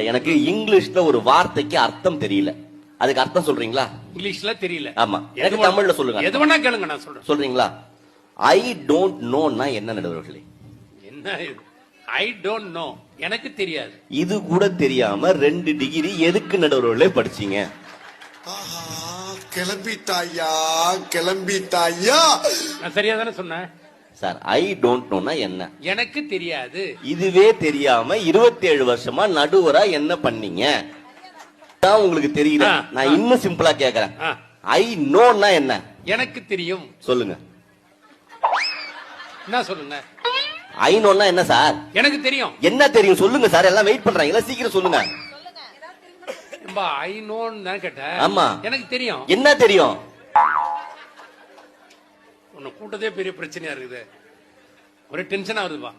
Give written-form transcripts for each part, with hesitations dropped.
எனக்கு இங்கிலீஷ்ல ஒரு வார்த்தைக்கு அர்த்தம் தெரியல. அதுக்கு அர்த்தம் சொல்றீங்களா? இங்கிலீஷ்ல தெரியல. ஆமா, எனக்கு தமிழ்ல சொல்லுங்க. எது வேணா கேளுங்க, நான் சொல்றேன். சொல்றீங்களா? ஐ டோன்ட் நோன்னா என்ன நடுவர்களே? என்ன இது? ஐ டோன்ட் நோ, எனக்கு தெரியாது. இது கூட தெரியாம 2 டிகிரி எதுக்கு நடுவர்களே படிச்சீங்க? கிளம்பிட்டாயா கிளம்பிட்டாயா. நான் சரியா தானே சொன்னேன் சார். ஐ டோன்ட் நோன்னா என்ன? எனக்கு தெரியாது. இதுவே தெரியாம 27 வருஷமா நடுவரா என்ன பண்ணீங்க? உங்களுக்கு தெரியல. நான் இன்னும் சிம்பிளா கேக்குறேன். ஐ நோன்னா என்ன? எனக்கு தெரியும். சொல்லுங்க. என்ன சொல்லுங்க? ஐ நோன்னா என்ன சார்? எனக்கு தெரியும். என்ன தெரியும் சொல்லுங்க சார். எல்லாம் வெயிட் பண்றாங்க, சீக்கிரம் சொல்லுங்க. ஐ நோன்னு தான் கேட்டேன். ஆமா, எனக்கு தெரியும். என்ன தெரியும்? உன்னை கூட்டதே பெரிய பிரச்சனையா இருக்குது. ஒரே டென்ஷன் ஆகுதுப்பா.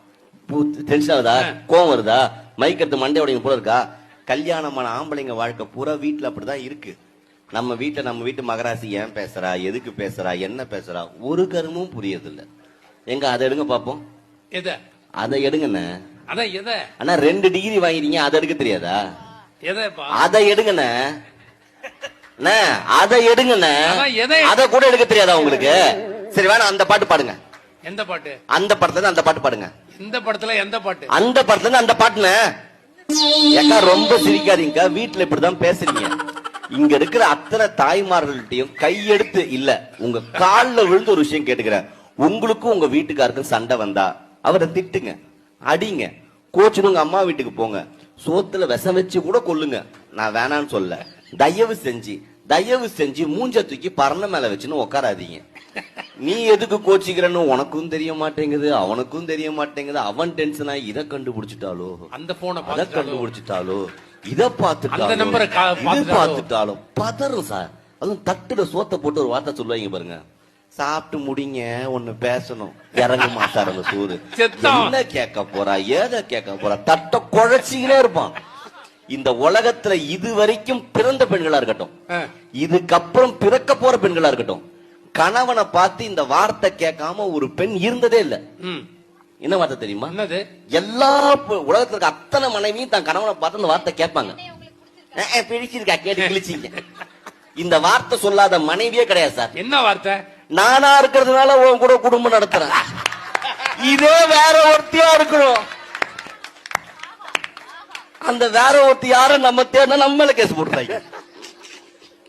டென்ஷன் ஆகுதா? கோவம் வருதா? மைக் எடுத்து மண்டை உடைங்க போல இருக்கா? கல்யாணமான ஆம்பளைங்க வாழ்க்கை பூரா வீட்டுல அப்படிதான் இருக்கு. நம்ம வீட்டு மகராசி ஏன் பேசுறா, எதுக்கு பேசுறா, என்ன பேசுறா, ஒரு கருமும் புரியது இல்ல. எங்க அதை எடுங்க பாப்போம். எத? அதை எடுங்கண்ணே. அதான் எத? ஆனா 2 டிகிரி வாங்கிறீங்க, அதை எடுக்க தெரியாதா? எதப்பா? அதை எடுங்கண்ணே. அதை எடுங்கண்ணே. அதை கூட எடுக்க தெரியாதா உங்களுக்கு? சரி வேணா அந்த பாட்டு பாடுங்க. எந்த பாட்டு? அந்த படத்துல இருந்து அந்த பாட்டு பாடுங்க. இந்த படத்துல எந்த பாட்டு? அந்த படத்துல இருந்து அந்த பாட்டுன்னு. ஏக்கா ரொம்ப சிரிக்காதீங்க, வீட்டுல இப்படிதான் பேசுறீங்க. இங்க இருக்கிற அத்தனை தாய்மார்கள்ட்டையும் கையெடுத்து இல்ல, உங்க கால்ல விழுந்து ஒரு விஷயம் கேட்டுக்கிறேன். உங்களுக்கும் உங்க வீட்டுக்காருக்கும் சண்டை வந்தா அவரை திட்டுங்க, அடிங்க, கோச்சுன்னு உங்க அம்மா வீட்டுக்கு போங்க, சோத்துல விஷம் வச்சு கூட கொல்லுங்க. நான் வேணான்னு சொல்ல. தயவு செஞ்சு மூஞ்ச தூக்கி பரண மேல வச்சுன்னு உட்காராதீங்க. நீ எதுக்கு கோச்சிக்கிறன்னு உனக்கும் தெரிய மாட்டேங்குது, அவனுக்கும் தெரிய மாட்டேங்குது. அவன் டென்ஷனா இதை கண்டுபிடிச்சிட்டாலோ, அந்த போனை அதை கண்டுபிடிச்சிட்டாலோ, இதை பார்த்துட்டாலும் பதறும் சார். அதுவும் தட்டுல சோத்த போட்டு ஒரு வார்த்தை சொல்லுவாங்க பாருங்க, சாப்பிட்டு முடிங்க ஒண்ணு பேசணும், இறங்குமா சார் அந்த சூடு. என்ன கேட்க போறா, ஏத கேட்க போறா, தட்ட குழைச்சிக்கிட்டே இருப்பான். இந்த உலகத்துல இது வரைக்கும் பிறந்த பெண்களா இருக்கட்டும், இதுக்கப்புறம் பிறக்க போற பெண்களா இருக்கட்டும், கணவனை பார்த்து இந்த வார்த்தை கேட்காம ஒரு பெண் இருந்ததே இல்ல. என்ன வார்த்தை தெரியுமா? எல்லா உலகத்துல இருக்க அத்தனை மனைவியும் தான் கணவனை பார்த்து இந்த வார்த்தை கேட்பாங்க. பிடிச்சிருக்கா, கேட்டு கிழிச்சிங்க. இந்த வார்த்தை சொல்லாத மனைவியே கிடையாது சார். என்ன வார்த்தை? நானா இருக்கிறதுனால உன் கூட குடும்பம் நடத்துறேன், இதே வேற ஒருத்தியா இருக்கணும். அந்த வேற ஒருத்தி யாரும் நம்ம தேர்னா நம்ம மேல கேஸ் போடுறாங்க.